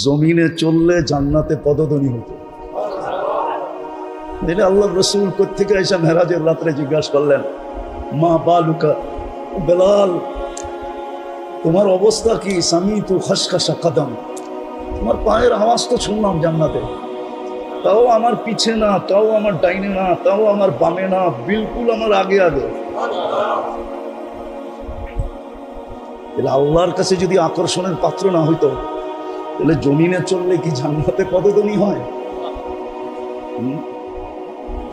জমিনে চললে জান্নাতে পদধ্বনি হতো। আল্লাহ রসুল কোত্থেকে এসে মেরাজের রাত্রে জিজ্ঞাসা করলেন, মা বালুকা, বেলাল তোমার অবস্থা কি? সামি তু খসখসা কদম, তোমার পায়ের আওয়াজ তো শুনলাম জান্নাতে, তাও আমার পিছে না, তাও আমার ডাইনে না, তাও আমার বামে না, বিলকুল আমার আগে আগে। আল্লাহর কাছে যদি আকর্ষণের পাত্র না হইতো তাহলে জমিনে চললে কি জান্নাতে পদধ্বনি হয়?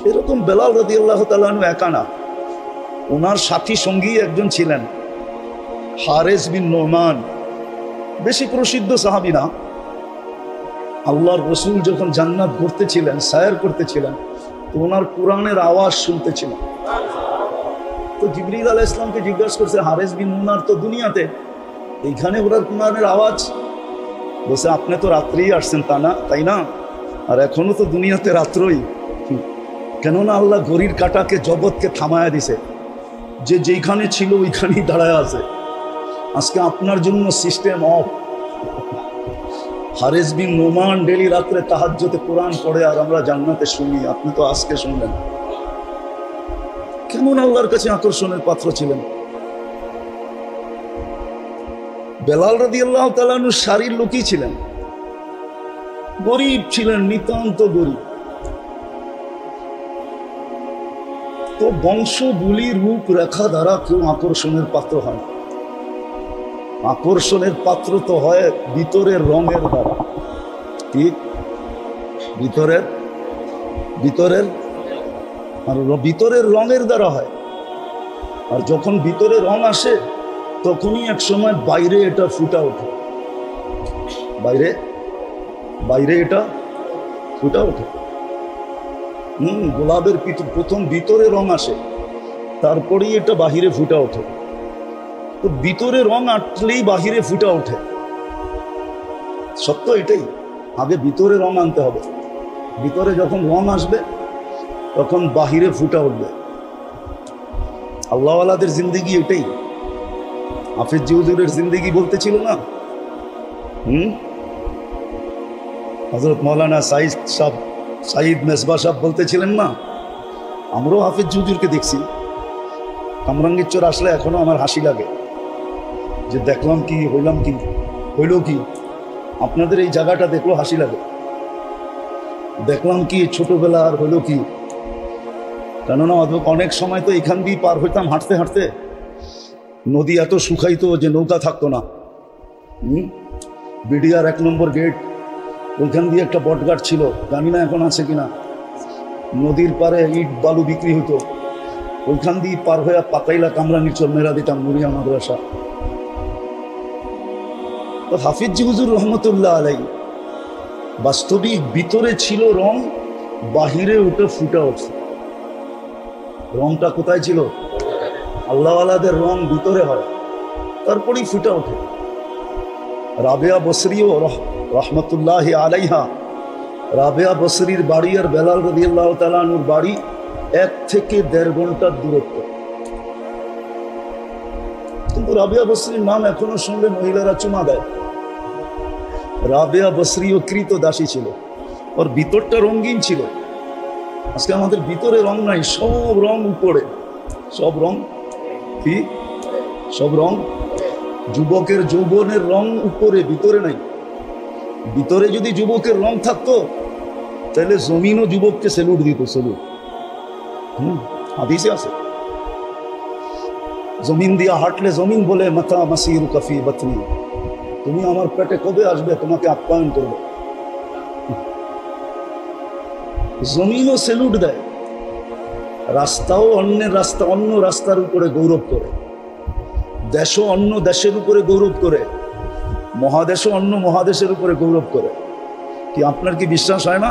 এরকম বেলাল রাদিয়াল্লাহু তাআলা আনহু একা না, ওনার সাথী সঙ্গী একজন ছিলেন, হারেস বিন নোমান, বেশি প্রসিদ্ধ সাহাবী না। আল্লাহর রসুল যখন জান্নাত ঘুরতেছিলেন, সায়ের করতেছিলেন, তো ওনার কোরআনের আওয়াজ শুনতেছিলেন। তো জিবরিল আলাইহিস সালামকে জিজ্ঞাসা করছে, হারেস বিন নোমান তো দুনিয়াতে, এইখানে ওনার কোরআনের আওয়াজ? বলছে, আপনি তো রাত্রেই আসছেন তা না, তাই না? আর এখনো তো দুনিয়াতে রাত্রই, কেননা আল্লাহ ঘড়ির কাঁটাকে, জগৎকে থামায়া দিছে, যে যেখানে ছিল ওইখানেই দাঁড়ায় আছে। আজকে আপনার জন্য system off. Haris bin Noman daily রাত্রে তাহাজ্জুদে কোরআন পড়ে, আর আমরা জান্নাতে শুনি। আপনি তো আজকে শুনলেন। কেমন আল্লাহর কাছে আকর্ষণের পাত্র ছিলেন। বেলাল রাদিয়াল্লাহু তাআলা আনহু সারির লোকই ছিলেন, গরিব ছিলেন, নিতান্ত গরিব। তো বংশ, বুলি, রূপ রেখা দ্বারা কেউ আকর্ষণের পাত্র হয়। আকর্ষণের পাত্র তো হয় ভিতরের রঙের দ্বারা। কি? ভিতরের আর ভিতরের রঙের দ্বারা হয়। আর যখন ভিতরে রং আসে তখনই এক সময় বাইরে এটা ফুটা ওঠে। বাইরে এটা ফুটা ওঠে। গোলাপের প্রথম ভিতরে রং আসে, তারপরেই এটা বাহিরে ফুটা ওঠে। তো ভিতরে রং আটলেই বাহিরে ফুটা ওঠে। সত্য এটাই, আগে ভিতরে রং আনতে হবে। ভিতরে যখন রং আসবে তখন বাহিরে ফুটা উঠবে। আল্লাহওয়ালাদের জিন্দেগি এটাই। হাফেজ হুজুরের জিন্দেগি বলতেছিল না, হযরত মাওলানা সাইদ মেসবা সাহেব বলতেছিলেন না, আমরাও হাফেজ হুজুরকে দেখছি। কামরাঙ্গীরচর আসলে এখনো আমার হাসি লাগে, যে দেখলাম কি, হইলাম কি, হইল কি। আপনাদের এই জায়গাটা দেখলো হাসি লাগে। দেখলাম কি ছোটবেলা, আর হইল কি। কেননা অনেক সময় তো এখান দিয়ে পার হইতাম হাঁটতে হাঁটতে, নদী এত শুকাইতো যে নৌকা থাকতো না। বিডিআর 1 নম্বর গেট, ওইখান দিয়ে একটা বটগাছ ছিল, জানি না এখন আছে কিনা। নদীর পারে ইট বালু বিক্রি হতো, ওইখান দিয়ে পার হয়ে পাতাইলা কামরাঙ্গীরচর মেরা দিতাম নুরিয়া মাদ্রাসা। তো হাফিজ হুজুর রহমতুল্লাহ আলাইহি বাস্তবিক ভিতরে ছিল রং, বাহিরে উঠে ফুটা উঠছে। রংটা কোথায় ছিল? আল্লাহওয়ালাদের রং ভিতরে হয়, তারপরেই ফুটা ওঠে। রাবেয়া বসরিও রহমতুল্লাহ আলাইহা, রাবেয়া বসরির বাড়ি আর বেলাল রাদিয়াল্লাহু তাআলা আনহুর বাড়ি 1 থেকে 1.5 ঘন্টার দূরত্ব। কিন্তু রাবেয়া বসরির নাম এখনো শুনলে মহিলারা চুমা দেয়। রাবেয়া বসরিও কৃত দাসী ছিল, ওর ভিতরটা রঙিন ছিল। আজকে আমাদের ভিতরে রং নাই, সব রং উপরে। সব রং কি? সব রং। যুবকের যৌবনের রং উপরে, ভিতরে নাই। ভিতরে যদি যুবকের রং থাকতো তাহলে জমিনও যুবককে সেলুট দিত। সেলুট হাদিসে আছে, জমিন দিয়া হাঁটলে জমিন বলে, মাতা মাসির কফি বতনি, তুমি আমার পেটে কবে আসবে, তোমাকে আপ্যায়ন করবে। জমিনও সেলুট দেয়। রাস্তাও অন্যের রাস্তা, অন্য রাস্তার উপরে গৌরব করে। দেশও অন্য দেশের উপরে গৌরব করে। মহাদেশও অন্য মহাদেশের উপরে গৌরব করে। কি আপনার কি বিশ্বাস হয় না?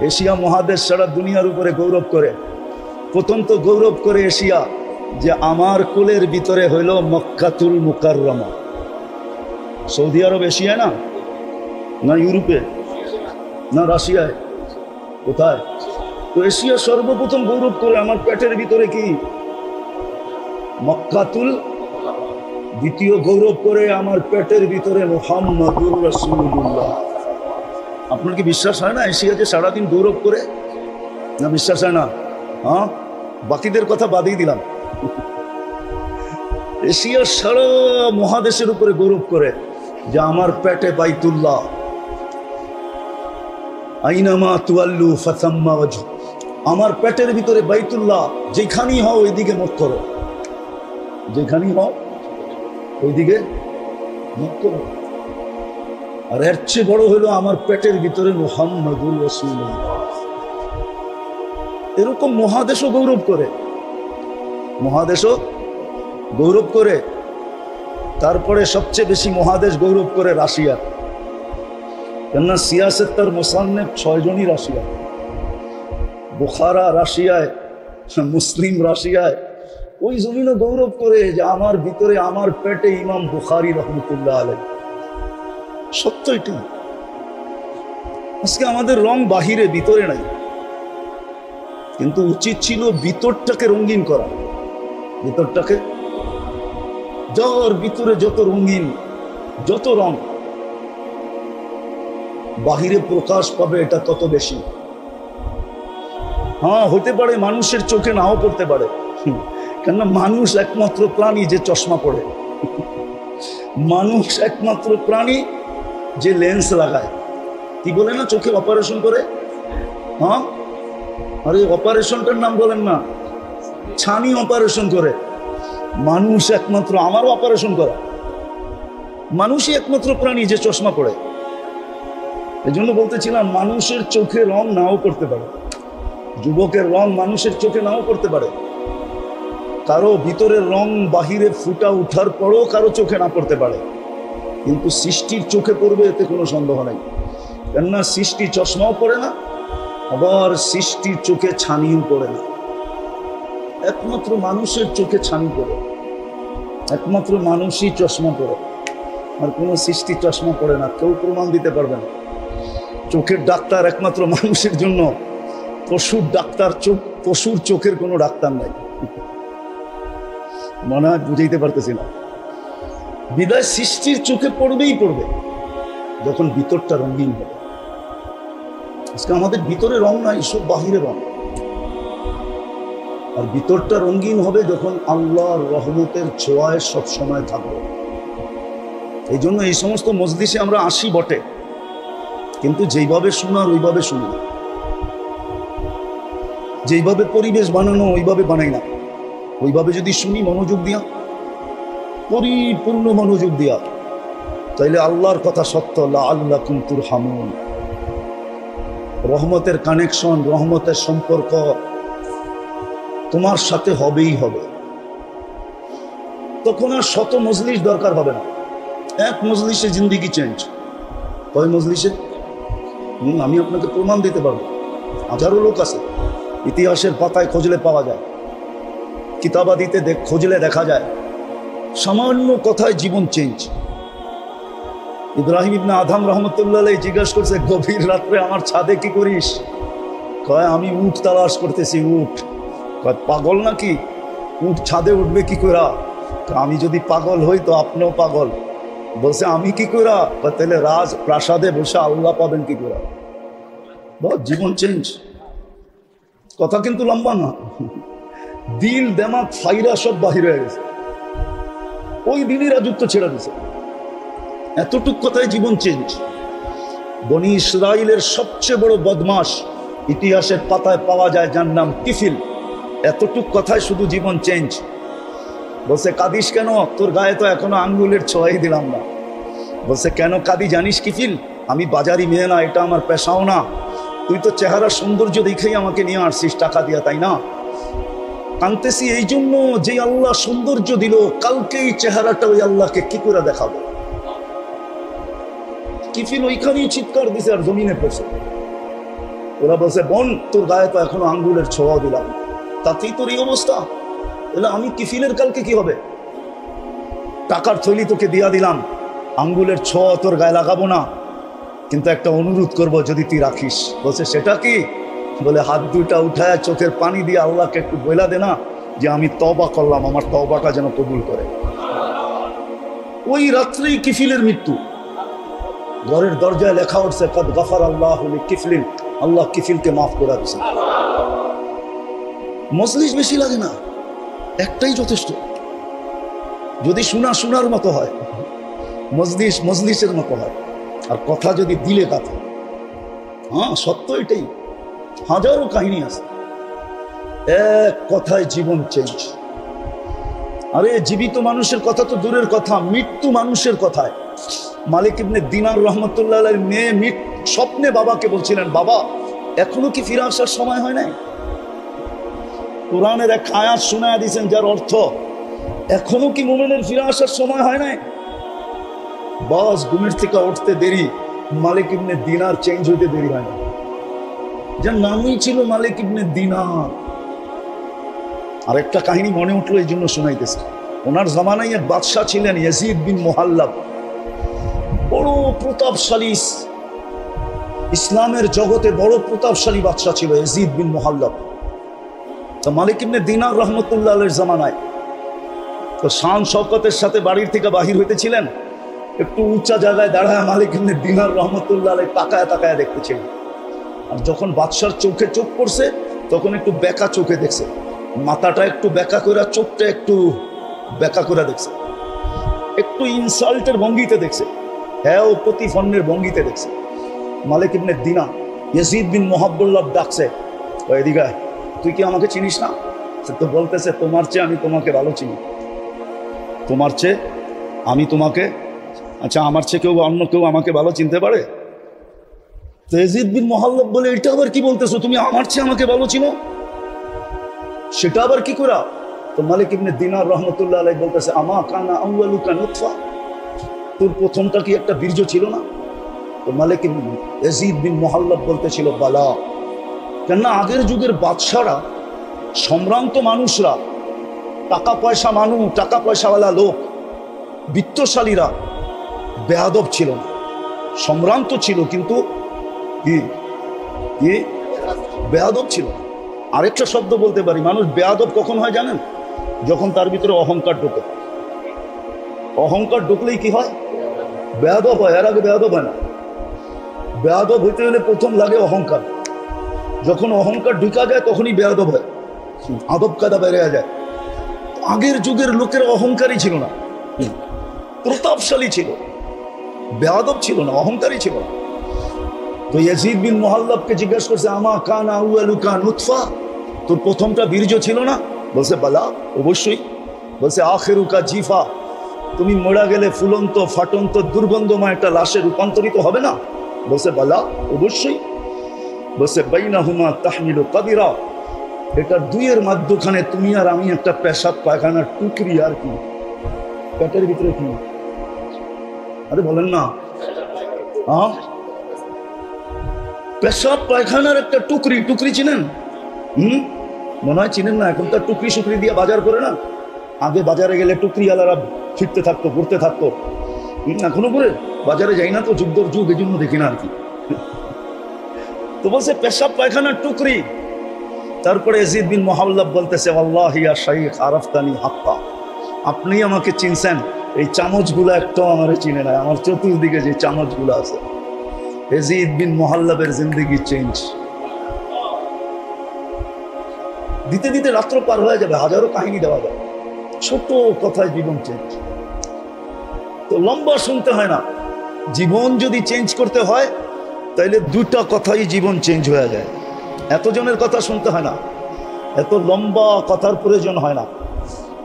এশিয়া মহাদেশ সারা দুনিয়ার উপরে গৌরব করে। প্রথম তো গৌরব করে এশিয়া, যে আমার কোলের ভিতরে হইল মক্কাতুল মুকাররমা। সৌদি আরব এশিয়ায় না? না ইউরোপে, না রাশিয়ায়, কোথায়? তো এশিয়া সর্বপ্রথম গৌরব করে আমার পেটের ভিতরে কি? মক্কাতুল দ্বিতীয় গৌরব করে আমার পেটের ভিতরে মুহাম্মাদুর রাসূলুল্লাহ। আপনার কি বিশ্বাস হয় না এশিয়া যে সারাদিন গৌরব করে? না বিশ্বাস হয় না? হ্যাঁ, বাকিদের কথা বাদই দিলাম। এশিয়ার সারা মহাদেশের উপরে গৌরব করে যে আমার পেটে বাইতুল্লাহ, আইনামা তুয়াল্লু ফাসাম্মা ওয়াজহ, আমার পেটের ভিতরে বাইতুল্লাহ, যেখানেই হও ওইদিকে মুখ করো, যেখানেই হও ওইদিকে মুখ করো। আর এর চেয়ে বড় হলো আমার পেটের ভিতরে মুহাম্মাদুর রাসূলুল্লাহ। এরকম মহাদেশও গৌরব করে, মহাদেশও গৌরব করে। তারপরে সবচেয়ে বেশি মহাদেশ গৌরব করে রাশিয়া, কেননা সিয়াসত তার মুসান্নেফ 6 জনই রাশিয়া। বুখারা রাশিয়ায়, মুসলিম রাশিয়ায়, ওই জমিনও গৌরব করে যে আমার ভিতরে আমার পেটে ইমাম বুখারী রহমতুল্লাহ আলাইহি। সত্য এটি। আজকে আমাদের রং বাহিরে, ভিতরে নাই, কিন্তু উচিত ছিল ভিতরটাকে রঙিন করা। ভিতরটাকে, যার ভিতরে যত রঙিন, যত রং, বাহিরে প্রকাশ পাবে এটা তত বেশি। হ্যাঁ, হতে পারে মানুষের চোখে নাও পড়তে পারে, কেননা মানুষ একমাত্র প্রাণী যে চশমা পড়ে, মানুষ একমাত্র প্রাণী যে লেন্স লাগায়। কি বলে না, চোখে অপারেশন করে? হ্যাঁ, আরে অপারেশনটার নাম বলেন না, ছানি অপারেশন করে। মানুষ একমাত্র, আমারও অপারেশন করা, মানুষই একমাত্র প্রাণী যে চশমা পড়ে। এই জন্য বলতেছিলাম, মানুষের চোখে রং নাও করতে পারে, যুবকের রং মানুষের চোখে নাও করতে পারে, কারো ভিতরের রং বাহিরে ফুটা উঠার পরও কারো চোখে না পড়তে পারে, কিন্তু সৃষ্টির চোখে পড়বে এতে কোনো সন্দেহ নাই। কেননা সৃষ্টি চশমাও পড়ে না, আবার সৃষ্টির চোখে ছানিও পড়ে না। একমাত্র মানুষের চোখে ছানি পড়ে, একমাত্র মানুষই চশমা পড়ে, আর কোনো সৃষ্টি চশমা পড়ে না। কেউ প্রমাণ দিতে পারবে না। চোখের ডাক্তার একমাত্র মানুষের জন্য, পশুর ডাক্তার, পশুর চোখের কোনো ডাক্তার নাই। মনে হয় বুঝাইতে পারতেছি না। বিদায় সৃষ্টির চোখে পড়বেই পড়বে যখন ভিতরটা রঙিন হবে। আজকে আমাদের ভিতরে রং নাই, সব বাহিরে রং। আর ভিতরটা রঙিন হবে যখন আল্লাহর রহমতের ছোঁয়ায় সব সময় থাকবে। এই জন্য এই সমস্ত মজলিসে আমরা আসি বটে, কিন্তু যেইভাবে শোনার ওইভাবে শুনি না, যেইভাবে পরিবেশ বানানো ওইভাবে বানাই না। ওইভাবে যদি শুনি মনোযোগ দিয়া, পরিপূর্ণ মনোযোগ দিয়া, তাইলে আল্লাহর কথা সত্য, লাআল্লাকুম তুরহামুন। রহমতের কানেকশন, রহমতের সম্পর্ক তোমার সাথে হবেই হবে। তখন আর শত মজলিস দরকার হবে না, এক মজলিসে জিন্দিগি চেঞ্জ। কয় মজলিসে? আমি আপনাকে প্রমাণ দিতে পারবো। হাজারো লোক আছে, ইতিহাসের পাতায় খুঁজলে পাওয়া যায়, কিতাবাদিতে খুঁজলে দেখা যায়, সামান্য কথায় জীবন চেঞ্জ। ইব্রাহিম ইবনে আদম রহমতুল্লাহ আলাইহি জিজ্ঞাসা করছে, গভীর রাত্রে আমার ছাদে কি করিস? কয়, আমি উট তালাশ করতেছি। উট? কয়, পাগল নাকি? উট ছাদে উঠবে কি করে? আমি যদি পাগল হই তো আপনিও পাগল। বলছে, আমি কি করে? তাহলে রাজ প্রাসাদে বসে আল্লাহ পাবেন কি করে? বহুত জীবন চেঞ্জ। কথা কিন্তু লম্বা না, দিল দেমাগ ফাইরা সব বাহির হয়ে গেছে। ওই দিনই রাজত্ব ছেড়ে দিছে। এতটুক কথায় জীবন চেঞ্জ। বনি ইসরাইলের সবচেয়ে বড় বদমাস ইতিহাসের পাতায় পাওয়া যায়, যার নাম কিফিল। এতটুক কথায় শুধু জীবন চেঞ্জ। বলছে, কাঁদিস কেন? তোর গায়ে তো এখনো আঙ্গুলের ছোঁয়াই দিলাম না। বলছে, কেন কাঁদি জানিস কিফিল? আমি বাজারি মেয়ে না, এটা আমার পেশাও না। তুই তো চেহারা সৌন্দর্য দেখেই আমাকে নিয়ে আসছিস টাকা দিয়া, তাই না? কাঁদতেছি এই জন্য যে আল্লাহ সৌন্দর্য দিল, কালকে এই চেহারাটা ওই আল্লাহকে কি করে দেখাবো? কিফিল ওইখানেই চিৎকার দিছে আর জমিনে পড়ছে। ওরা বলছে, বোন, তোর গায়ে তো এখনো আঙ্গুলের ছোঁয়া দিলাম, তাতেই তোর এই অবস্থা। তাহলে আমি কিফিলের কালকে কি হবে? টাকার থলি তোকে দিয়া দিলাম, আঙ্গুলের ছোঁয়া তোর গায়ে লাগাবো না, কিন্তু একটা অনুরোধ করব, যদি তুই রাখিস। বলছে, সেটা কি? বলে, হাত দুইটা উঠায় চোখের পানি দিয়ে আল্লাহকে একটু বইলা দে না যে আমি তওবা করলাম, আমার তওবাটা যেন কবুল করে। ওই রাত্রেই কিফিলের মৃত্যু। ঘরের দরজায় লেখা উঠছে কদ গফার আল্লাহ কিফলিন, আল্লাহ কিফিলকে মাফ করে দিয়েছেন। মজলিস বেশি লাগে না, একটাই যথেষ্ট। যদি শোনার মতো হয়, মজলিসের মতো হয়, আর কথা যদি দিলে কথা, হ্যাঁ সত্য এটাই। হাজারো কাহিনী আছে, এক কথায় জীবন চেঞ্জ। আরে জীবিত মানুষের কথা তো দূরের কথা, মৃত্যু মানুষের কথায়। মালিক ইবনে দিনার রহমতুল্লাহ আলাইহির মেয়ে স্বপ্নে বাবাকে বলছিলেন, বাবা এখনো কি ফিরে আসার সময় হয় নাই? কোরআনের এক আয়াত শোনায় দিয়েছেন যার অর্থ এখনো কি মুমিনের ফিরে আসার সময় হয় নাই? বাস ঘুমের থেকে উঠতে দেরি, মালিক ইবনে দিনার চেঞ্জ হইতে দেরি হয় না। যার নামই ছিল মালিক ইবনে দিনার। আর একটা কাহিনী মনে উঠলো, এই জন্য শোনাইতেছে। ওনার জামানায় এক বাদশাহ ছিলেন ইয়াজিদ বিন মুহাল্লাব, বড় প্রতাপশালী, ইসলামের জগতে বড় প্রতাপশালী বাদশাহ ছিল ইয়াজিদ বিন মুহাল্লাব। তো মালিক ইবনে দিনার রহমতুল্লাহ আলাইহির জামানায় তো শান শওকতের সাথে বাড়ির থেকে বাহির হইতেছিলেন, একটু উঁচা জায়গায় দাঁড়ায় মালিক ইবনে দিনার রহমতুল্লাহ আলাইহি তাকায় তাকায় দেখতেছিলেন। আর যখন বাদশার চোখে চোখ পড়ছে তখন একটু বেঁকা চোখে দেখছে, মাথাটা একটু বেঁকা করে, চোখটা একটু বেঁকা করে দেখছে, একটু ইনসাল্টের ভঙ্গিতে দেখছে, হ্যাঁ ও প্রতিফন্নের ভঙ্গিতে দেখছে। মালিক ইবনে দিনার ইয়াজিদ বিন মুহাল্লাব ডাকছে, এদিকে তুই কি আমাকে চিনিস না? সে তো বলতেছে, তোমার চেয়ে আমি তোমাকে ভালো চিনি। তোমার চেয়ে আমি তোমাকে, আচ্ছা আমার চেয়ে অন্য কেউ আমাকে ভালো চিনতে পারে? তো ইয়াজিদ বিন মুহাল্লাব বলে, এটা আবার কি বলতেছো, তুমি আমার চেয়ে আমাকে ভালো চিনো? সেটা আবার কি করা? তো মালিক ইবনে দিনার রহমতুল্লাহ আলাইহি বলতেছে, আমা কানা আউয়ালুকা নুতফা, তোর প্রথমটা কি একটা বীর্য ছিল না? তো মালিক ইয়াজিদ বিন মুহাল্লাব বলতেছিল, বালা। কেননা আগের যুগের বাদশারা, সম্ভ্রান্ত মানুষরা, টাকা পয়সাওয়ালা লোক, বিত্তশালীরা বেয়াদব ছিল না, সম্ভ্রান্ত ছিল, কিন্তু কি বেয়াদব ছিল। আরেকটা শব্দ বলতে পারি, মানুষ বেয়াদব কখন হয় জানেন? যখন তার ভিতরে অহংকার ঢোকে। অহংকার ঢুকলেই কি হয়? বেয়াদব হয়। এর আগে বেয়াদব হয় না। বেয়াদব হইতে হলে প্রথম লাগে অহংকার। যখন অহংকার ঢুকা যায় তখনই বেয়াদব হয়, আদব কাদা বেড়ে যায়। আগের যুগের লোকের অহংকারী ছিল না, প্রতাপশালী ছিল, বেয়াদব ছিল না, অহংকারী ছিল না। তো ইয়াজিদ বিন মুহাল্লাবকে জিজ্ঞাসা করছে, আমা কানা আউয়ালুকা নুতফা, তোর প্রথমটা বীর্য ছিল না? বলছে, বালা, অবশ্যই। বলছে, আখিরুকা জিফা, তুমি মরা গেলে ফুলন্ত ফাটন্ত দুর্গন্ধময় একটা লাশে রূপান্তরিত হবে না? বলছে, বালা, অবশ্যই। বলছে, বাইনাহুমা তাহমিলু কাদিরা, এটা দুইয়ের মাধ্যখানে তুমি আর আমি একটা পেশাব পায়খানার টুকরি। আর কি পেটের ভিতরে কি? আরে বলেন না, হ্যাঁ, পেশাব পায়খানার একটা টুকরি। টুকরি চিনেন? মনে হয় চিনেন না। এখন তো টুকরি সুকরি দিয়ে বাজার করে না। আগে বাজারে গেলে টুকরি আলারা ফিরতে থাকতো, ঘুরতে থাকতো। এখনো করে বাজারে যাই না তো, যুগ এই জন্য দেখি না আর কি। তো বলছে পেশাব পায়খানার টুকরি। তারপরে ইয়াজিদ বিন মুহাল্লাব বলতেছে, আল্লাহি ইয়া শাইখ আরাফতানি হাক্কা, আপনি আমাকে চিনছেন, এই চামচগুলো একটাও আমারে চিনে না। আমার চতুর্দিকে যে চামচগুলো আছে। ইয়াজিদ বিন মুহাল্লাবের জিন্দেগি চেঞ্জ। দিতে দিতে রাত্র পার হয়ে যাবে, হাজারো কাহিনী দেওয়া যাবে, ছোট কথায় জীবন চেঞ্জ। তো লম্বা শুনতে হয় না, জীবন যদি চেঞ্জ করতে হয় তাইলে দুটা কথাই জীবন চেঞ্জ হয়ে যায়। এতজনের কথা শুনতে হয় না, এত লম্বা কথার প্রয়োজন হয় না।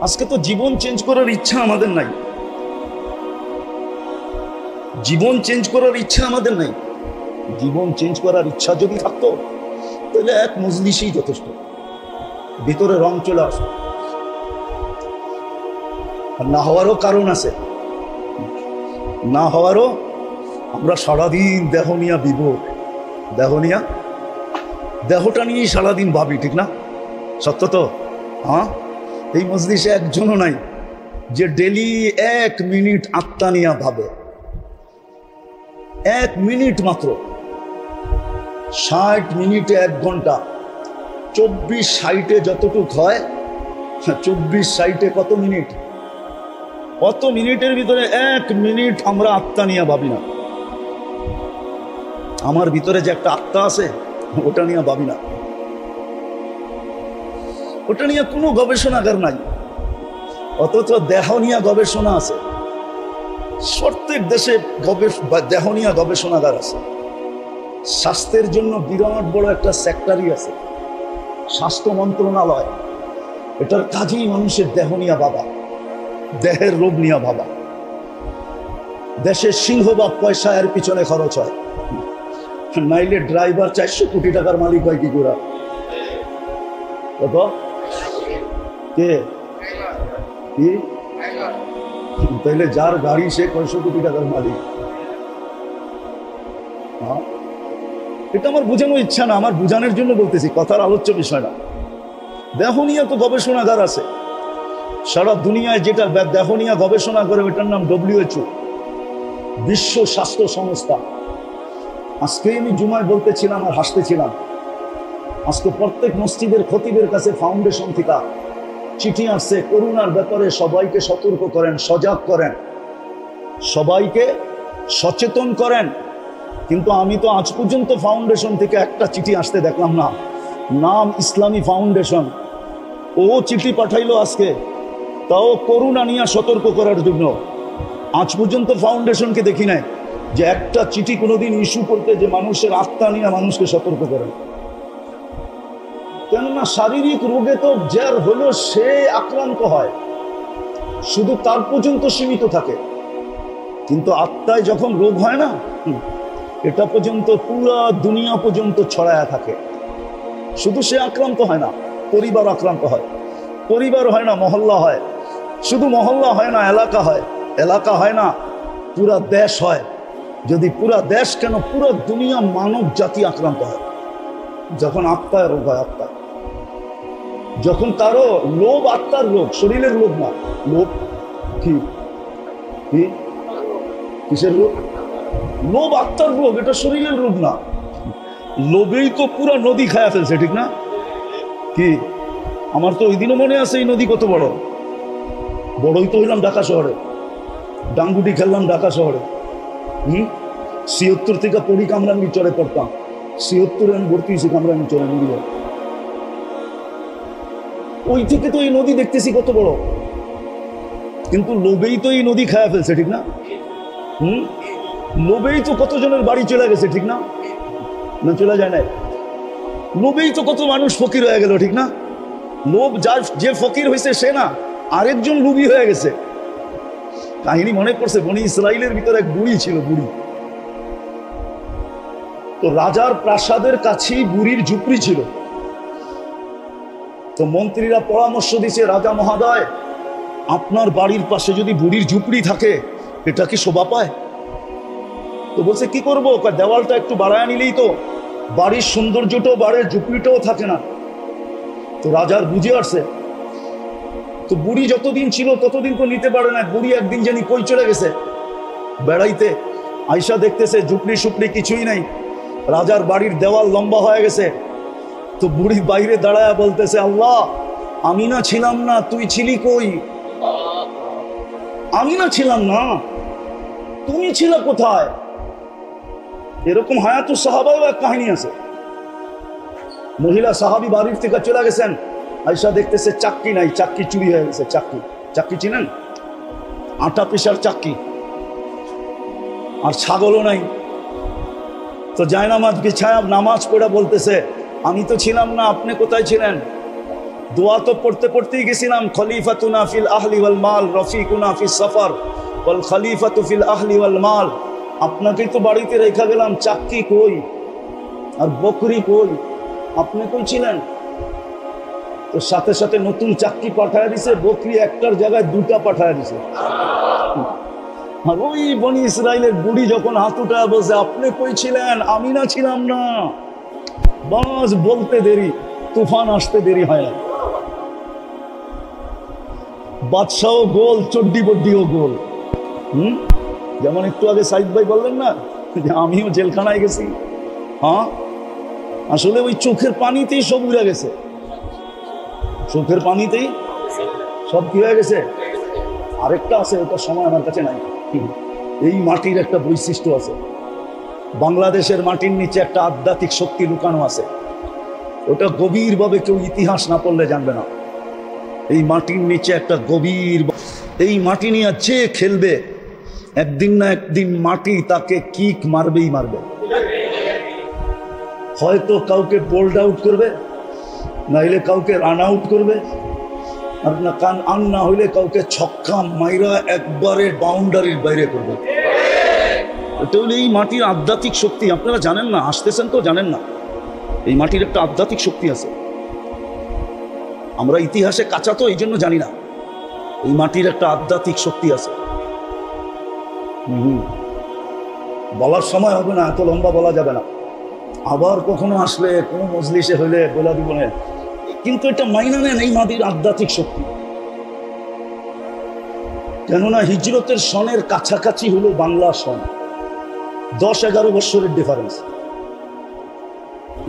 আজকে তো জীবন চেঞ্জ করার ইচ্ছা আমাদের নাই, জীবন চেঞ্জ করার ইচ্ছা আমাদের নাই। জীবন চেঞ্জ করার ইচ্ছা যদি থাকতো তাহলে এক মজলিসই যথেষ্ট, ভিতরে রং চলে আসে। আর না হওয়ারও কারণ আছে, না হওয়ারও, আমরা সারাদিন দেহ নিয়া বিভোর, দেহটা নিয়েই সারাদিন ভাবি, ঠিক না? সত্য তো? হ্যাঁ, এই মজলিসে একজনও নাই যে ডেলি 1 মিনিট আত্মা নিয়া ভাবে। 1 মিনিট মাত্র, 60 মিনিটে 1 ঘন্টা, 24/60 যতটুক হয়, 24/60 কত মিনিট? অত মিনিটের ভিতরে 1 মিনিট আমরা আত্মা নিয়ে ভাবি না। আমার ভিতরে যে একটা আত্মা আছে ওটা নিয়ে ভাবি না, ওটা নিয়ে কোনো গবেষণাগার নাই। অথচ দেহ নিয়ে গবেষণা আছে, প্রত্যেক দেশে দেহ নিয়ে গবেষণাগার আছে। স্বাস্থ্যের জন্য বিরাট বড় একটা সেক্টরই আছে, স্বাস্থ্য মন্ত্রণালয়। এটার কাজেই মানুষের দেহ নিয়ে ভাবা, দেহের রোগ নিয়ে ভাবা। দেশের সিংহভাগ পয়সা এর পিছনে খরচ হয়, নাইলে ড্রাইভার 400 কোটি টাকার মালিক হয় কি করে? কত কে কি? তাইলে যার গাড়ি সে কয়শো কোটি টাকার মালিক। এটা আমার বোঝানোর ইচ্ছা না, আমার বোঝানোর জন্য বলতেছি, কথার আলোচ্য বিষয় না। দেহ নিয়ে তো গবেষণাগার আছে সারা দুনিয়ায়, যেটা দেহ নিয়ে গবেষণা করে ওটার নাম WHO, বিশ্ব স্বাস্থ্য সংস্থা। আজকে আমি জুমায় বলতেছিলাম আর হাসতেছিলাম, আজকে প্রত্যেক মসজিদের খতিবের কাছে ফাউন্ডেশন থেকে চিঠি আসছে, করোনার ব্যাপারে সবাইকে সতর্ক করেন, সজাগ করেন, সবাইকে সচেতন করেন। কিন্তু আমি তো আজ পর্যন্ত ফাউন্ডেশন থেকে একটা চিঠি আসতে দেখলাম না, নাম ইসলামী ফাউন্ডেশন। ও চিঠি পাঠাইলো আজকে, তাও করোনা নিয়ে সতর্ক করার জন্য। আজ পর্যন্ত ফাউন্ডেশনকে দেখি নাই যে একটা চিঠি কোনোদিন ইস্যু করতে যে মানুষের আত্মা নিয়ে মানুষকে সতর্ক করেন। কেননা শারীরিক রোগে তো যার হলো সে আক্রান্ত হয়, শুধু তার পর্যন্ত সীমিত থাকে। কিন্তু আত্মায় যখন রোগ হয় না, এটা পর্যন্ত পুরা দুনিয়া পর্যন্ত ছড়ায়া থাকে। শুধু সে আক্রান্ত হয় না, পরিবার আক্রান্ত হয়, পরিবার হয় না মহল্লা হয়, শুধু মহল্লা হয় না এলাকা হয়, এলাকা হয় না পুরা দেশ হয়। যদি পুরা দেশ কেন পুরো দুনিয়া মানব জাতি আক্রান্ত হয় যখন আত্মায় রোগ হয়। আত্মায় যখন কারো লোভ, আত্মার রোগ, শরীরের রোগ না। লোভ কি কি কিসের রোগ? লোভ আত্মার রোগ, এটা শরীরের রোগ না। লোভেই তো পুরা নদী খায়া ফেলছে, ঠিক না? কি আমার তো ওই দিনও মনে আছে, এই নদী কত বড়। বড়ই তো হইলাম ঢাকা শহরে, ডাঙ্গুটি খেললাম ঢাকা শহরে। ৭৬ থেকে পড়ি কামরাঙ্গি চরে পড়তাম, ৭৬ আমি ভর্তি হয়েছি কামরাঙ্গি চরে নদীয়া। ওই থেকে তো এই নদী দেখতেছি কত বড়, কিন্তু লোভেই তো এই নদী খায়া ফেলছে, ঠিক না? লোভেই তো কতজনের বাড়ি চলে গেছে, ঠিক না? না চলে যায় না। লোভেই তো কত মানুষ ফকির হয়ে গেল, ঠিক না? লোভ, যার যে ফকির হয়েছে সে না, আরেকজন লোভী হয়ে গেছে। কাহিনী মনে পড়ছে, বনি ইসরাইলের ভিতরে এক বুড়ি ছিল, বুড়ি। তো রাজার প্রাসাদের কাছেই বুড়ির ঝুপড়ি ছিল। তো মন্ত্রীরা পরামর্শ দিছে, রাজা মহোদয়, আপনার বাড়ির পাশে যদি বুড়ির ঝুপড়ি থাকে এটা কি শোভা পায়? তো বলছে কি করবো, দেওয়ালটা একটু বাড়ায় নিলেই তো বাড়ির সৌন্দর্যটাও বাড়ে, ঝুপড়িটাও থাকে না। তো রাজার বুঝে আসছে। তো বুড়ি যতদিন ছিল ততদিন তো নিতে পারে না। বুড়ি একদিন জানি কই চলে গেছে বেড়াইতে, আয়সা দেখতেছে ঝুপড়ি সুপড়ি কিছুই নাই, রাজার বাড়ির দেওয়াল লম্বা হয়ে গেছে। তো বুড়ি বাইরে দাঁড়ায় বলতেছে, আল্লাহ, আমি না ছিলাম না, তুই ছিলি কই? আমি না ছিলাম না, তুমি ছিল কোথায়? এরকম হায়াতুস সাহাবাও এক কাহিনী আছে। মহিলা সাহাবী বাড়ির থেকে চলে গেছেন, আয়সা দেখতেছে চাক্কি নাই, চাক্কি চুরি হয়ে গেছে। চাক্কি, চাক্কি চিনেন? আটা পিসার চাক্কি। আর ছাগলও নাই। তো জায়নামাজ বিছায়া নামাজ পড়ে বলতেছে, আমি তো ছিলাম না, আপনি কোথায় ছিলেন? দোয়া তো পড়তে পড়তেই গেছিলাম, খলিফাতুনা ফিল আহলি ওয়াল মাল রফিকুনা ফিস সফর ওয়াল খলিফাতু ফিল আহলি ওয়াল মাল। আপনাকেই তো বাড়িতে রেখে গেলাম, চাক্কি কই আর বকরি কই? আপনি কই ছিলেন? তো সাথে সাথে নতুন চাক্কি পাঠায় দিছে, বকরি একটার জায়গায় 2টা পাঠায় দিছে। আর ওই বনি ইসরাইলের বুড়ি যখন হাত উঠায় বলছে, আপনি কই ছিলেন? আমি না ছিলাম না। বাস বলতে দেরি, তুফান আসতে দেরি হয় না। বাদশাও গোল, চড্ডি বড্ডিও গোল। যেমন একটু আগে সাইদ ভাই বললেন না যে আমিও জেলখানায় গেছি। হ্যাঁ, আসলে ওই চোখের পানিতেই সব উড়ে গেছে, চোখের পানিতেই সব কি হয়ে গেছে। আরেকটা আছে, ওটা সময় আমার কাছে নাই। এই মাটির একটা বৈশিষ্ট্য আছে, বাংলাদেশের মাটির নিচে একটা আধ্যাত্মিক শক্তি লুকানো আছে, ওটা গভীরভাবে কেউ ইতিহাস না পড়লে জানবে না। এই মাটির নিচে একটা গভীর, এই মাটি নিয়ে যে খেলবে একদিন না একদিন মাটি তাকে কিক মারবেই মারবে। হয়তো কাউকে বোল্ড আউট করবে, নাইলে কাউকে রান আউট করবে, আর না আন না হইলে কাউকে ছক্কা মাইরা একবারে বাউন্ডারির বাইরে করবে। এটা হলো এই মাটির আধ্যাত্মিক শক্তি। আপনারা জানেন না, আসতেছেন তো জানেন না, এই মাটির একটা আধ্যাত্মিক শক্তি আছে। আমরা ইতিহাসে কাঁচা তো এই জন্য জানি না, এই মাটির একটা আধ্যাত্মিক শক্তি আছে। বলার সময় হবে না, এত লম্বা বলা যাবে না, আবার কখনো আসলে কোনো মজলিসে হইলে বলা দিব না, কিন্তু এটা মাইনা নেন এই মাটির আধ্যাত্মিক শক্তি। কেননা হিজরতের সনের কাছাকাছি হলো বাংলা সন, 10-11 বছরের ডিফারেন্স।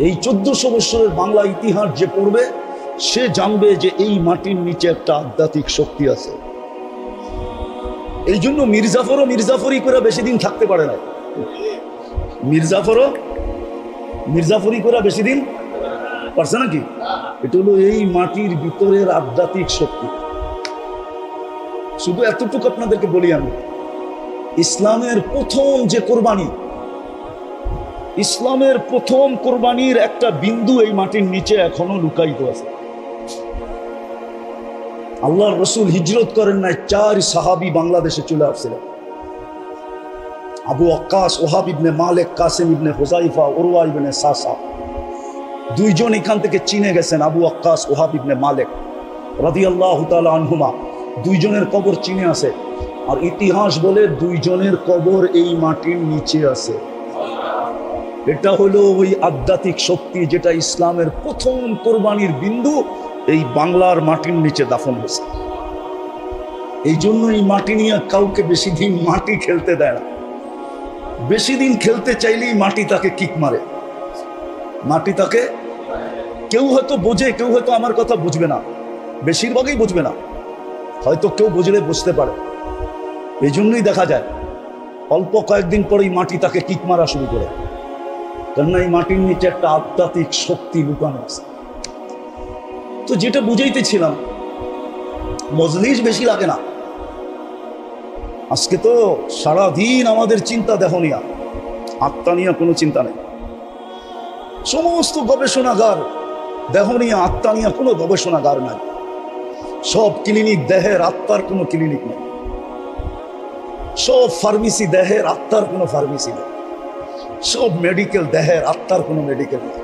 এই 1400 বছরের বাংলা ইতিহাস যে পড়বে সে জানবে যে এই মাটির নিচে একটা আধ্যাত্মিক শক্তি আছে। এই জন্য মির্জাফরও মির্জাফরি করে বেশি দিন থাকতে পারে না। মির্জাফরি করে বেশি দিন পারছে নাকি? এটা হলো এই মাটির ভিতরের আধ্যাত্মিক শক্তি। শুধু এতটুকু আপনাদেরকে বলি, আমি ইসলামের প্রথম যে কোরবানি, ইসলামের প্রথম কোরবানির একটা বিন্দু এই মাটির নিচে এখনো লুকায়িত আছে। আল্লাহর রসুল হিজরত করেন নাই, 4 সাহাবী বাংলাদেশে চলে আসছিলেন। আবু ওয়াক্কাস, ওহাব ইবনে মালিক, কাসিম ইবনে হুযাইফা, উরওয়া ইবনে সাসা, 2 জন এখান থেকে চীনে গেছেন। আবু ওয়াক্কাস, ওহাব ইবনে মালিক রাদিয়াল্লাহু তাআলা আনহুমা, 2 জনের কবর চীনে আছে। আর ইতিহাস বলে 2 জনের কবর এই মাটির নিচে আছে। এটা হলো ওই আধ্যাত্মিক শক্তি যেটা ইসলামের প্রথম কোরবানির বিন্দু এই বাংলার মাটির নিচে দাফন হয়েছে। এই জন্য এই মাটি নিয়ে কাউকে বেশি দিন মাটি খেলতে দেয় না। বেশি দিন খেলতে চাইলেই মাটি তাকে কিক মারে। মাটি তাকে, কেউ হয়তো বোঝে, কেউ হয়তো আমার কথা বুঝবে না, বেশিরভাগই বুঝবে না, হয়তো কেউ বুঝলে বুঝতে পারে। এই জন্যই দেখা যায় অল্প কয়েকদিন পরেই মাটি তাকে কিক মারা শুরু করে, কেননা এই মাটির নিচে একটা আধ্যাত্মিক শক্তি লুকানো আছে। তো যেটা বুঝাইতেছিলাম, মজলিস বেশি লাগে না। আজকে তো সারাদিন আমাদের চিন্তা দেখনিয়া, আত্মা নিয়ে কোনো চিন্তা নেই। সমস্ত গবেষণাগার দেহনিয়া, আত্মা নিয়ে কোনো গবেষণাগার নাই। সব ক্লিনিক দেহের, আত্মার কোনো ক্লিনিক নেই। সব ফার্মেসি দেহের, আত্মার কোনো ফার্মেসি নেই। সব মেডিকেল দেহের, আত্মার কোনো মেডিকেল নেই।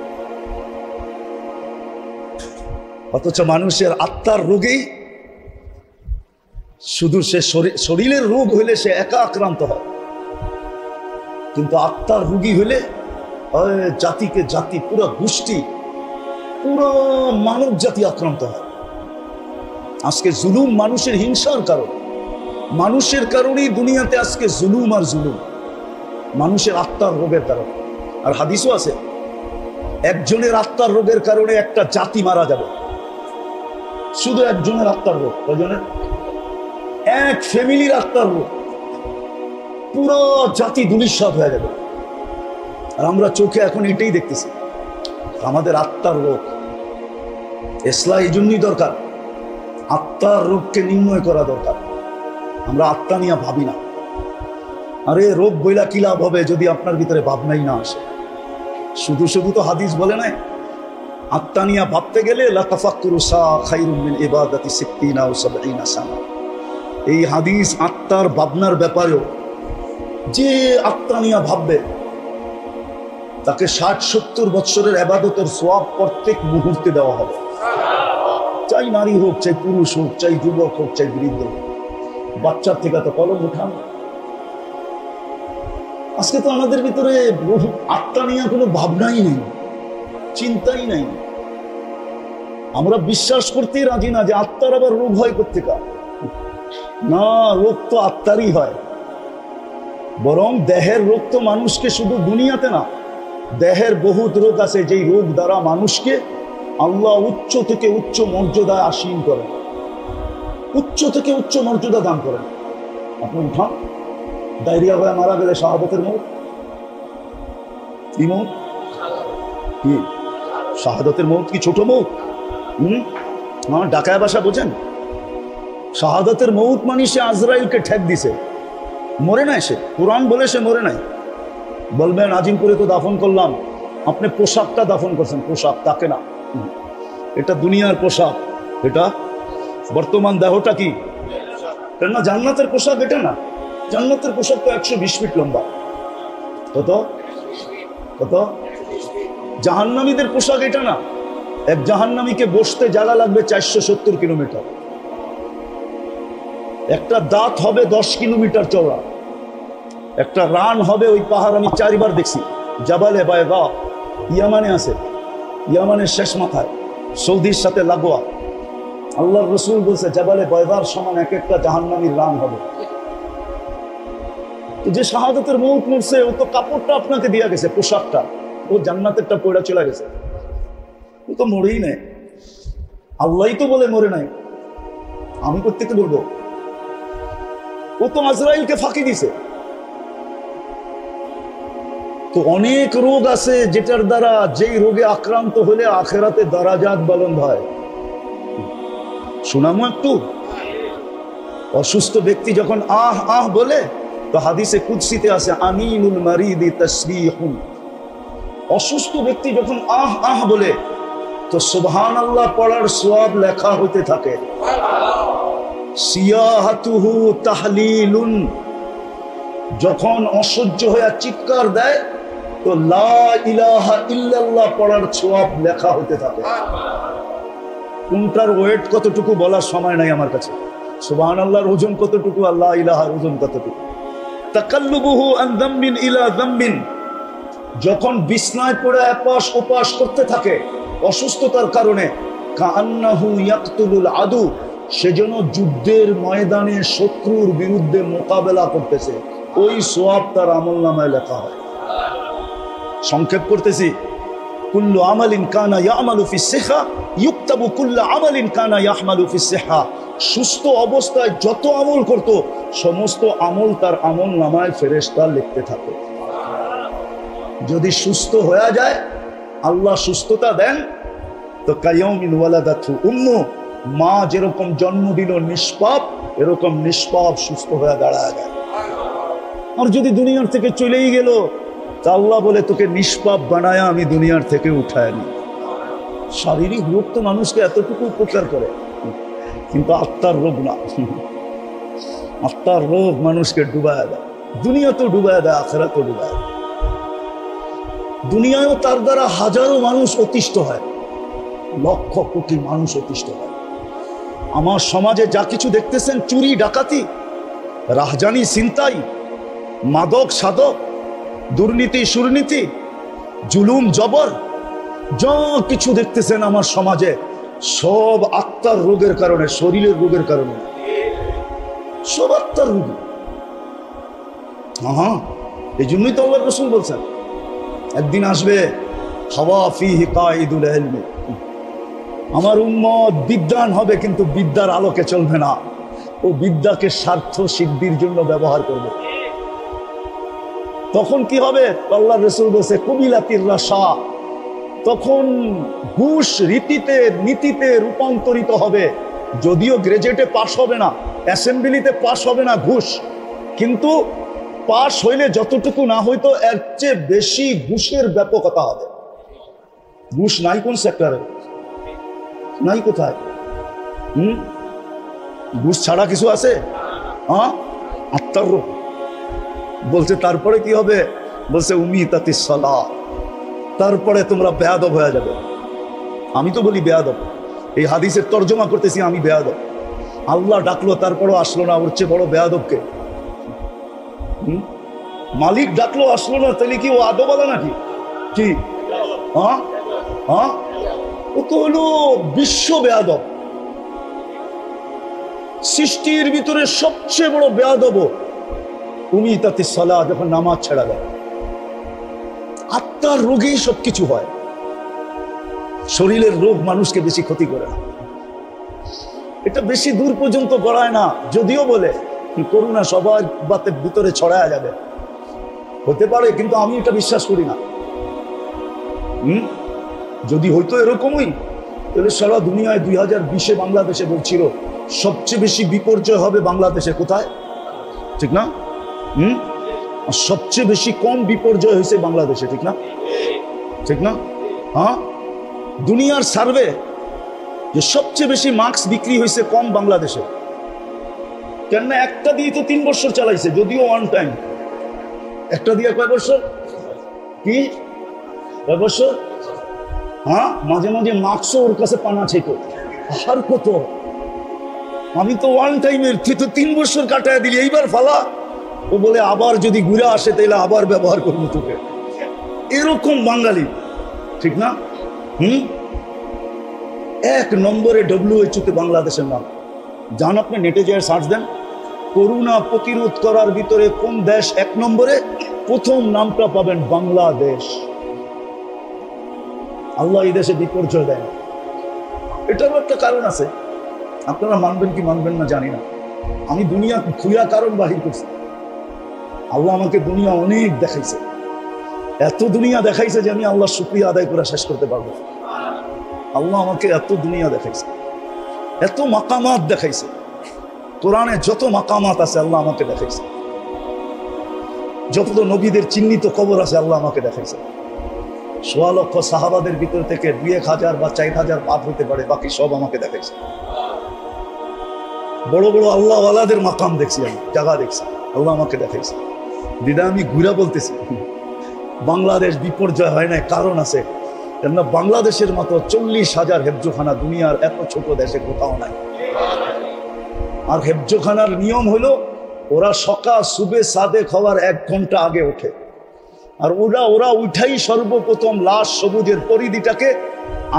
অথচ মানুষের আত্মার রোগেই শুধু সে শরীরের রোগ হইলে সে একা আক্রান্ত হয়, কিন্তু আত্মার রোগী হইলে জাতিকে জাতি, পুরো গোষ্ঠী, পুরো মানব জাতি আক্রান্ত হয়। আজকে জুলুম মানুষের হিংসার কারণ, মানুষের কারণেই দুনিয়াতে আজকে জুলুম আর জুলুম, মানুষের আত্মার রোগের কারণে। আর হাদিসও আছে, একজনের আত্মার রোগের কারণে একটা জাতি মারা যাবে। শুধু একজনের আত্মার রোগ, কয়জনের? এক ফ্যামিলির আত্মার রোগ, পুরো জাতি ধূলিসাৎ হয়ে যাবে। আর আমরা চোখে এখন এটাই দেখতেছি, আমাদের আত্মার রোগ। ইসলাম এই জন্যই দরকার, আত্মার রোগকে নির্ণয় করা দরকার। আমরা আত্মা নিয়ে ভাবি না। আরে রোগ বইলা কি লাভ হবে যদি আপনার ভিতরে ভাবনাই না আসে? শুধু শুধু তো হাদিস বলে নাই, আত্মা নিয়ে ভাবতে গেলে লাতাফাক্কুরু সা খায়রুম মিন ইবাদাতি 60 আও 70 সানা। এই হাদিস আত্মার ভাবনার ব্যাপারেও, যে আত্মা নিয়ে ভাববে তাকে 60-70 বছরের ইবাদতের সওয়াব প্রত্যেক মুহূর্তে দেওয়া হবে। চাই নারী হোক, চাই পুরুষ হোক, চাই যুবক হোক, চাই বৃদ্ধ হোক, বাচ্চার থেকে তো কলম উঠান। আজকে তো আমাদের ভিতরে আত্মা নিয়ে কোনো ভাবনাই নেই, চিন্তাই নেই। আমরা বিশ্বাস করতেই রাজি না যে আত্মার আবার রোগ হয় কোত্থেকে। না, রোগ তো আত্মারই হয়। বরং দেহের রোগ তো মানুষকে শুধু দুনিয়াতে না, দেহের বহুত রোগ আছে যেই রোগ দ্বারা মানুষকে আল্লাহ উচ্চ থেকে উচ্চ মর্যাদায় আসীন করেন। উচ্চ থেকে উচ্চ মর্যাদা দান করেন। আপনি উঠান, ডায়রিয়া হয়ে মারা গেলে শাহাদাতের মৌত, কি মৌত? কি শাহাদাতের মৌত? কি ছোট মৌত? ডাকায় বাসা বোঝেন? শাহাদাতের মৌত মানে সে আজরাইলকে ঠেক দিছে, মরে নাই সে। কোরআন বলে সে মরে নাই। বলবেন আজিমপুরে তো দাফন করলাম, আপনি পোশাকটা দাফন করছেন, পোশাক, তাকে না। এটা দুনিয়ার পোশাক, এটা বর্তমান দেহটা কি না জান্নাতের পোশাক? এটা না, জান্নাতের পোশাক তো 120 ফিট লম্বা। কত কত? জাহান্নামীদের পোশাক এটা না। এক জাহান্নামীকে বসতে জায়গা লাগবে 470 কিলোমিটার। একটা দাঁত হবে 10 কিলোমিটার চওড়া। একটা রান হবে, ওই পাহাড় আমি 4 বার দেখছি, জাবালে বায়দা, ইয়ামানে আছে, ইয়ামানের শেষ মাথায়, সৌদির সাথে লাগোয়া। আল্লাহর রসুল বলছে জাবালে বায়দার সমান এক একটা জাহান্নামীর রান হবে। তো যে শাহাদাতের মৌত মরছে, ও তো কাপড়টা আপনাকে দিয়া গেছে, পোশাকটা, ও জান্নাতেরটা পয়ড়া চলে গেছে, ও তো মরেই নাই। আল্লাহই তো বলে মরে নাই, আমি প্রত্যেককে বলবো। ও তো আজরাইলকে ফাঁকি দিছে। তো অনেক রোগ আছে যেটার দ্বারা, যেই রোগে আক্রান্ত হলে আখেরাতে দারাজাত বুলন্দ হয়। শোনামো একটু। অসুস্থ ব্যক্তি যখন আহ আহ বলে, তো হাদিসে কুদসিতে আছে আনিনুল মারিদি তাসবিহুন। অসুস্থ ব্যক্তি যখন আহ আহ বলে, তো সুবহানাল্লাহ পড়ার সওয়াব লেখা হতে থাকে। সিয়াহাতুহু তাহলিলুন, যখন অসহ্য হয়ে চিৎকার দেয়, তো লা ইলাহা ইল্লাল্লাহ পড়ার সওয়াব লেখা হতে থাকে। কোনটার ওয়েট কতটুকু বলার সময় নাই আমার কাছে। সুবহানাল্লাহর ওজন কতটুকু, আর লা ইলাহার ওজন কতটুকু। তাকাল্লুবুহু আন যামবিন ইলা যামবিন, যখন বিছনায় পড়ে এপাশ ওপাশ করতে থাকে অসুস্থতার কারণে, কাআন্নাহু ইয়াকতুলুল আদু, সেজন্য যুদ্ধের ময়দানে শত্রুর বিরুদ্ধে মোকাবেলা করতেছে, ওই সওয়াব তার আমলনামায় লেখা হয়। সংক্ষেপ করতেছি, কুল্লু আমালিন কানা ইয়ামালু ফিস সিহা ইউকতাবু কুল্লু আমালিন কানা ইয়াহমালু ফিস সিহা। সুস্থ অবস্থায় যত আমল করত, সমস্ত আমল তার আমলনামায় ফেরেশতা লিখতে থাকে। যদি সুস্থ হয়ে যায়, আল্লাহ সুস্থতা দেন, তো কায়াউমিন ওয়ালাদাতহু উম্মু, মা যেরকম জন্ম দিল নিষ্পাপ, এরকম নিষ্পাপ সুস্থ হয়ে দাঁড়ায় যায়। আর যদি দুনিয়ার থেকে চলেই গেল, তা আল্লাহ বলে তোকে নিষ্পাপ বানায় আমি দুনিয়ার থেকে উঠায় নি। শারীরিক রোগ তো মানুষকে এতটুকু উপকার করে, কিন্তু আত্মার রোগ না। আত্মার রোগ মানুষকে ডুবায় দেয়। দুনিয়া তো ডুবায় দেয়, আখেরাত তো ডুবায় দেয়। দুনিয়ায়ও তার দ্বারা হাজারো মানুষ অতিষ্ঠ হয়, লক্ষ কোটি মানুষ অতিষ্ঠ হয়। আমার সমাজে যা কিছু দেখতেছেন, চুরি ডাকাতি, রাহজানি ছিনতাই, মাদক সাধক, দুর্নীতি সুরনীতি, জুলুম জবর, যা কিছু দেখতেছেন আমার সমাজে, সব আত্মার রোগের কারণে, শরীরের রোগের কারণে, সব আত্মার রোগ। হ্যাঁ, এই জন্যই তো আল্লাহর রাসূল বলছেন, একদিন আসবে হাওয়া ফিহি কাইদুল ইলমি, আমার উম্মত বিদ্বান হবে কিন্তু বিদ্যার আলোকে চলবে না, ও বিদ্যাকে স্বার্থ সিদ্ধির জন্য ব্যবহার করবে। তখন কি হবে? আল্লাহর রাসূল বলেছে কুবিলাতির রাশা, তখন ঘুষ রীতিতে নীতিতে রূপান্তরিত হবে। যদিও গ্রাজুয়েটে পাস হবে না, অ্যাসেম্বলিতে পাস হবে না ঘুষ, কিন্তু পাস হইলে যতটুকু না হইতো এর চেয়ে বেশি ঘুষের ব্যাপকতা হবে। ঘুষ নাই কোন সেক্টরে, নাই কোথায়? ঘুষ ছাড়া কিছু আছে? হ্যাঁ, আত্মার রোগ। বলছে তারপরে কি হবে? বলছে উমিতাতিস সালাহ, তারপরে তোমরা বেয়াদব হয়ে যাবে। আমি তো বলি বেয়াদব, এই হাদিসের তর্জমা করতেছি আমি বেয়াদব। আল্লাহ ডাকলো তারপরও আসলো না, ওর চেয়ে বড় বেয়াদবকে? মালিক ডাকলো আসলো না, তাহলে কি ও আদবালা নাকি? কি হ্যাঁ হ্যাঁ, ও তো হলো বিশ্ব বেয়াদব। সৃষ্টির ভিতরে সবচেয়ে বড় বেয়াদব উমিতাতিস সালাহ, যখন নামাজ ছেড়া দেয়। আত্মার রোগেই সবকিছু হয়, শরীরের রোগ মানুষকে বেশি ক্ষতি করে না। এটা বেশি দূর পর্যন্ত গড়ায় না, যদিও বলে করোনা সবার ভিতরে ছড়ায় যাবে, হতে পারে, কিন্তু আমি এটা বিশ্বাস করি না। যদি হইতো এরকমই, তাহলে সারা দুনিয়ায় 2020-এ বাংলাদেশে বলছিল সবচেয়ে বেশি বিপর্যয় হবে বাংলাদেশে। কোথায়? ঠিক না? আর সবচেয়ে বেশি কম বিপর্যয় হয়েছে বাংলাদেশে। ঠিক না? ঠিক না? হ্যাঁ, দুনিয়ার সার্ভে যে সবচেয়ে বেশি মাস্ক বিক্রি হয়েছে কম বাংলাদেশে। কেননা একটা দিয়ে তো 3 বছর চালাইছে, যদিও ওয়ান টাইম। একটা দিয়ে কয় বছর? কি কয় বছর? হ্যাঁ, মাঝে মাঝে মাস্কও ওর কাছে পানা ছিল। আর কত, আমি তো ওয়ান টাইমের, তুই তো 3 বছর কাটায় দিলি, এইবার ফালা। ও বলে আবার যদি ঘুরে আসে তাহলে আবার ব্যবহার করবো তোকে। এরকম বাঙালি। ঠিক না? 1 নম্বরে WHO-তে বাংলাদেশের নাম। যান আপনি নেটে যেয়ে সার্চ দেন, করোনা প্রতিরোধ করার ভিতরে কোন দেশ 1 নম্বরে, প্রথম নামটা পাবেন বাংলাদেশ। আল্লাহ এই দেশে বিপর্যয় দেয় না, এটারও একটা কারণ আছে। আপনারা মানবেন কি মানবেন না জানি না, আমি দুনিয়া খুঁয়া কারণ বাহির করছি। আল্লাহ আমাকে দুনিয়া অনেক দেখাইছে, এত দুনিয়া দেখাইছে যে আমি আল্লাহ শুকরিয়া আদায় করে শেষ করতে পারবো। আল্লাহ আমাকে এত দুনিয়া দেখাইছে, এত মাকামাত দেখাইছে। কোরআনে যত মাকামাত আছে আল্লাহ আমাকে দেখাইছে, যত নবীদের চিহ্নিত কবর আছে আল্লাহ আমাকে দেখাইছে। 1.5 লক্ষ সাহাবাদের ভিতর থেকে 2-1000 বা 4000 পাপ হইতে পারে, বাকি সব আমাকে দেখাইছে। বড় বড় আল্লাহ ওয়ালাদের মাকাম দেখছি, আমি জায়গা দেখছি, আল্লাহ আমাকে দেখাইছে। দিদা আমি ঘুরা বলতেছি, বাংলাদেশ বিপর্যয় হয় না, কারণ আছে। কেননা বাংলাদেশের মতো 40,000 হেফজোখানা দুনিয়ার এত ছোট দেশে কোথাও নাই। আর হেফজোখানার নিয়ম হলো ওরা সকাল সুবে সাদেক হওয়ার 1 ঘন্টা আগে ওঠে, আর ওরা উঠাই সর্বপ্রথম লাশ সবুজের পরিধিটাকে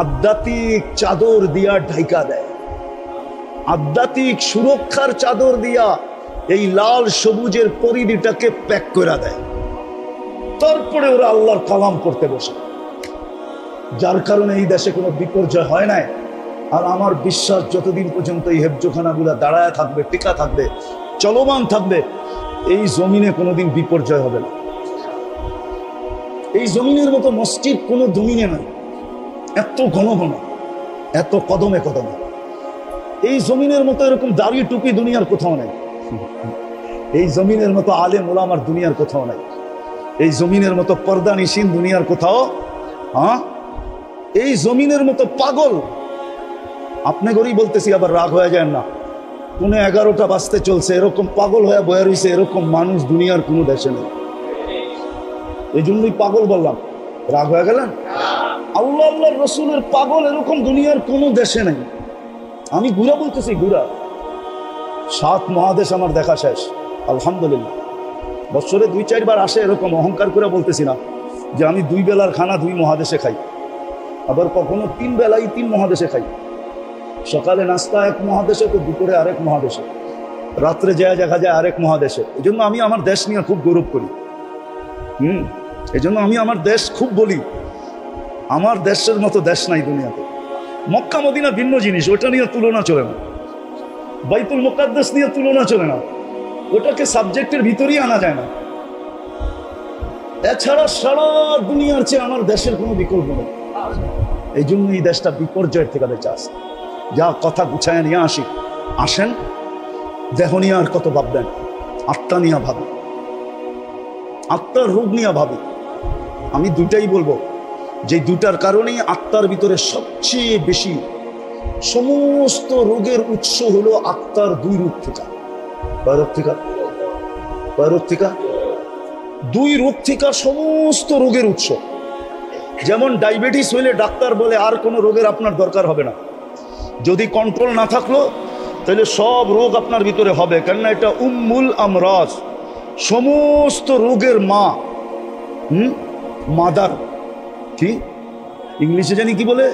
আধ্যাত্মিক চাদর দিয়া ঢাইকা দেয়। আধ্যাত্মিক সুরক্ষার চাদর দিয়া এই লাল সবুজের পরিধিটাকে প্যাক করে দেয়। তারপরে ওরা আল্লাহর কালাম করতে বসে, যার কারণে এই দেশে কোনো বিপর্যয় হয় নাই। আর আমার বিশ্বাস, যতদিন পর্যন্ত এই হেফজোখানাগুলো দাঁড়ায় থাকবে, টিকা থাকবে, চলমান থাকবে, এই জমিনে কোনোদিন বিপর্যয় হবে না। এই জমিনের মতো মসজিদ কোনো জমিনে নাই, এত ঘন ঘন, এত কদমে কদমে। এই জমিনের মতো এরকম দাড়ি টুপি দুনিয়ার কোথাও নাই। এই জমিনের মতো আলেম ওলামার দুনিয়ার কোথাও নাই। এই জমিনের মতো পর্দা নিশিন দুনিয়ার কোথাও, হ্যাঁ, এই জমিনের মতো পাগল। আপনি করেই বলতেছি, আবার রাগ হয়ে যায় না, 11টা বাজতে চলছে, এরকম পাগল হয়ে বয়ে রয়েছে, এরকম মানুষ দুনিয়ার কোনো দেশে নেই। এই জন্যই পাগল বললাম, রাগ হয়ে গেলেন? আল্লাহ আল্লাহর রসুলের পাগল এরকম দুনিয়ার কোনো দেশে নেই। আমি ঘুরা বলতেছি, ঘুরা। 7 মহাদেশ আমার দেখা শেষ, আলহামদুলিল্লাহ। বছরে 2-4 বার আসে, এরকম অহংকার করে বলতেছি না যে আমি 2 বেলার খানা 2 মহাদেশে খাই। আবার কখনো 3 বেলাই 3 মহাদেশে খাই। সকালে নাস্তা 1 মহাদেশে, তো দুপুরে আরেক মহাদেশে, রাত্রে যায় দেখা যায় আরেক মহাদেশে। এই জন্য আমি আমার দেশ নিয়ে খুব গৌরব করি। এই জন্য আমি আমার দেশ খুব বলি, আমার দেশের মতো দেশ নাই দুনিয়াতে। মক্কা মদিনা ভিন্ন জিনিস, ওটা নিয়ে তুলনা চলে না। বাইতুল মুকাদ্দাস নিয়ে তুলনা চলে না, ওটাকে সাবজেক্টের ভিতরেই আনা যায় না। এছাড়া সারা দুনিয়ার চেয়ে আমার দেশের কোনো বিকল্প নেই। এই জন্য এই দেশটা বিপর্যয়ের থেকে বেঁচে আসে। যা কথা গুছায় নিয়ে আসি, আসেন, দেহ নিয়ে আর কত ভাববেন, আত্মা নিয়ে ভাবি, আত্মার রোগ নিয়ে ভাবি। আমি দুটাই বলবো, যে দুটার কারণেই আত্মার ভিতরে সবচেয়ে বেশি, সমস্ত রোগের উৎস হলো আত্মার 2 রোগ থেকে। কয় রোগ থেকে? কয় রোগ থেকে? 2 রোগ থেকে সমস্ত রোগের উৎস। যেমন ডায়াবেটিস হইলে ডাক্তার বলে আর কোনো রোগের আপনার দরকার হবে না, যদি কন্ট্রোল না থাকলো তাহলে সব রোগ আপনার ভিতরে হবে। কেননা এটা উম্মুল আমরাজ, সমস্ত রোগের মা। মাদার, কি ইংলিশে জানি কি বলে,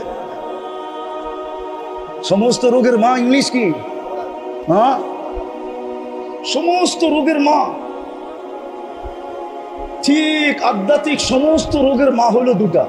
সমস্ত রোগের মা ইংলিশ কি? হ্যাঁ, সমস্ত রোগের মা। ঠিক আধ্যাত্মিক সমস্ত রোগের মা হলো 2টা।